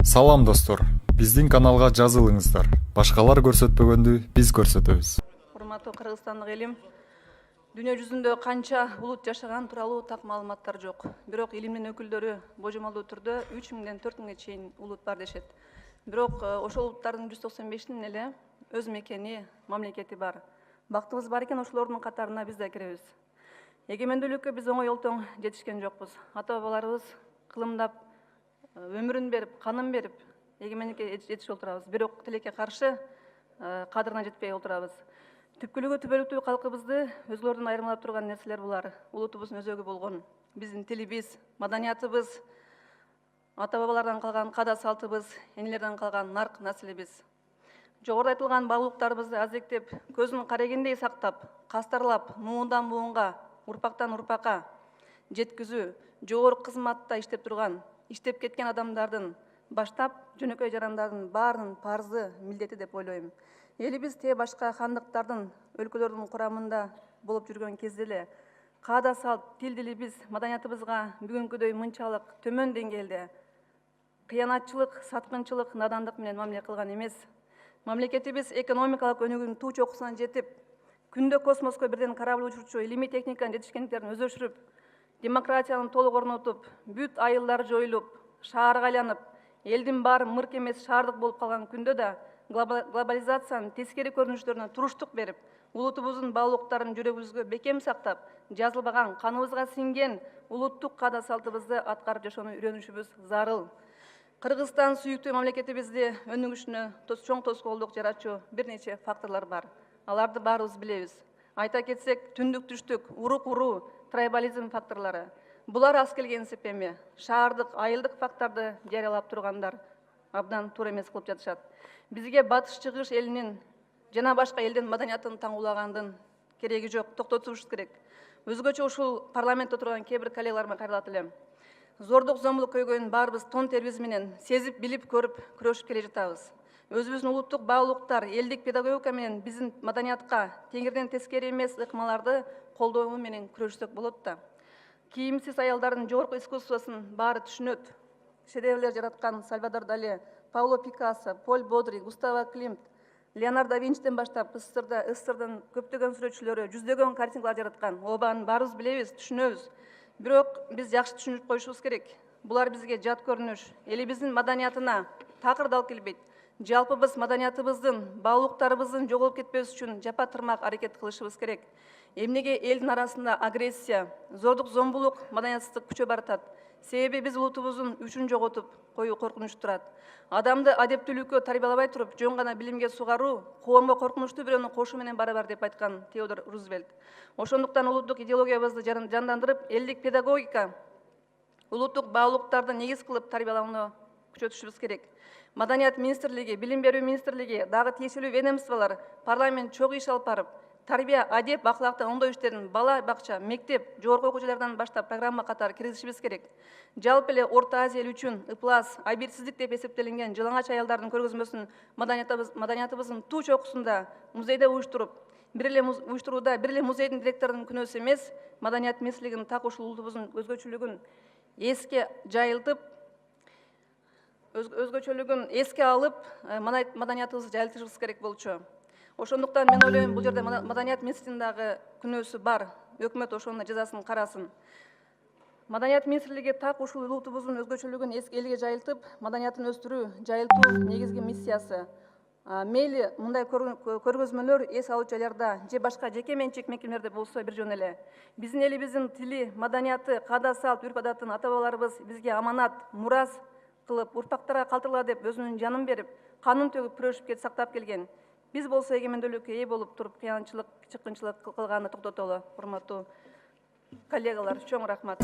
Салам достор, биздин каналга жазылыңыздар. Башкалар көрсөтпөгөндү биз көрсөтөбүз. Урматтуу кыргызстандык элим, дүйнө жүзүндө канча улут жашаган тууралуу так маалыматтар жок. Бирок илимдин өкүлдөрү божомолдуу түрдө 3000-ден 4000-ге чейин улут бар дешет. Бирок ошол улуттардын 195-ин эле өз мекени, мамлекети бар. Бактыбыз бар экен, ошолордун катарына биз да киребиз. Эгемендүүлүккө биз оңой олтоң жетишкен жокпуз. Ата-бабаларыбыз кылымдап, өмүрүн берип, канын берип, эгемендикке жетишип отурабыз. Бирок тилекке каршы кадырына жетпей отурабыз. Түпкүлүгү түбөлүктүү калкыбызды өзгөлөрдөн айырмалап турган нерселер булар. Улутубуздун өзөгү болгон биздин тилибиз, маданиятыбыз, ата-бабалардан калган када салтыбыз, энелерден калган нарк наслибиз. Жогоруда айтылган баалуулуктарыбызды азектеп, көзүн карегендей сактап, кастарлап, муундан буунга, урпактан урпакка жеткизүү, жогорку кызматта иштеп турган, иштеп кеткен адамдардын баштап жөнөкөй жарандардын баарынын парзы, милдети деп ойлойм. Элибиз башка хандыктардын, өлкөлөрдүн курамында болуп жүргөн кезде эле каада салт, тил дилибиз, маданиятыбызга бүгүнкүдөй мынчалык төмөн деңгээлде кыянатчылык, саткынчылык, надандык менен мамиле кылган эмес. Мамлекетибиз экономикалык өнүгүүнүн туу чокусуна жетип, күндө космоско бирден корабль учурчу илимий техниканын жетишкендиктерин өздөштүрүп, демократияны толук орнотуп, бүт айылдар жоюлуп, шаарга айланып, элдин баары мырк эмес шаардык болуп калган күндө да глобализациянын тескери көрүнүштөрүнө туруштук берип, улутубуздун баалуулуктарын жүрөгүбүзгө бекем сактап, жазылбаган, каныбызга сиңген улуттук каада салтыбызды аткарып жашоону үйрөнүшүбүз зарыл. Кыргызстан сүйүктүү мамлекетибизди өнүгүшүнө чоң тоскоолдук жаратчу бир нече факторлор бар. Аларды баарыбыз билебиз. Айта кетсек, түндүк түштүк, урук-уруу, трайбализм факторлору. Булар аз келген сепеми, шаардык, айылдык факторду жарыялап тургандар абдан туура эмес кылып жатышат. Бизге батыш чыгыш элинин жана башка элдин маданиятын таңуулагандын кереги жок, токтотушубуз керек. Өзгөчө ушул парламентте турган кээ бир коллегаларыма кайрылат элем. Зордук, зомбулук көйгөйүн баарыбыз тон терибиз менен сезип, билип, көрүп, күрөшүп келе жатабыз. Өзүбүздүн улуттук баалуулуктар, элдик педагогика менен биздин маданиятка теңирден тескери эмес ыкмаларды колдоо менен күрөшсөк болот да. Кийимсиз аялдардын жогорку искусствосун баары түшүнөт. Шедеврлер жараткан Сальвадор Дали, Пауло Пикассо, Поль Бодри, Густаво Климт, Леонардо да Винчиден баштап СССРдын көптөгөн сүрөтчүлөрү жүздөгөн картиналар жараткан. Обаны баарыбыз билебиз, түшүнөбүз. Бирок биз жакшы түшүнүп коюшубуз керек. Булар бизге жат көрүнүш, элибиздин маданиятына такыр дал келбейт. Жалпыбыз маданиятыбыздын, баалуулуктарыбыздын жоголуп кетпеш үчүн жапа тырмак аракет кылышыбыз керек. Эмнеге элдин арасында агрессия, зордук, зомбулук, маданиятсыздык күчө баратат? Себеби биз улутубуздун үчүн жоготуп коюу коркунуч турат. Адамды адептүүлүккө тарбиялабай туруп, жөн гана билимге сугаруу, коомго коркунучтуу бирөөнү кошуу менен барабар деп айткан Теодор Рузвельт. Ошондуктан улуттук идеологиябызды жандандырып, элдик педагогика, улуттук баалуулуктарды негиз кылып тарбиялоону күчөтүшүбүз керек. Маданият министрлиги, билим берүү министрлиги, дагы тиешелүү ведомстволор, парламент чогуу иш алып барып, тарбия, адеп, акылакты оңдоо иштерин бала бакча, мектеп, жогорку окуу жайлардан баштап программа катары киргизишибиз керек. Жалпы эле Орто Азия эл үчүн ыплас, абийирсиздик деп эсептелинген жалаңач аялдардын көргөзмөсүн маданиятыбыздын туу чокусунда музейде уюштуруп, уюштурууда бир эле музейдин директорунун күнөөсү эмес, маданият министрлигинин так ушул улутубуздун эске алып, маданиятыбызды жайылтышыбыз керек болчу. Ошондуктан мен ойлойм, бул жерде маданият министринин дагы күнөөсү бар. Өкмөт ошонун жазасын карасын. Маданият министрлиги так ушул улутубуздун өзгөчөлүгүн элге жайылтып, маданиятын өстүрүү, жайылтуу негизги миссиясы. Мейли мындай көргөзмөлөр эс алуу жайларда же башка жеке менчик мекемелерде болсо бир жөн эле. Биздин элибиздин тили, маданияты, каада салт, үрп адатын ата-бабаларыбыз бизге аманат, мурас кылып, урпактарга калтыргыла деп өзүнүн жанын берип, канын төгүп күрөшүп сактап келген. Биз болсо эгемендүүлүккө ээ болуп туруп, кыянчылык, чыккынчылык кылганды токтотолу. Урматтуу коллегалар, чоң рахмат.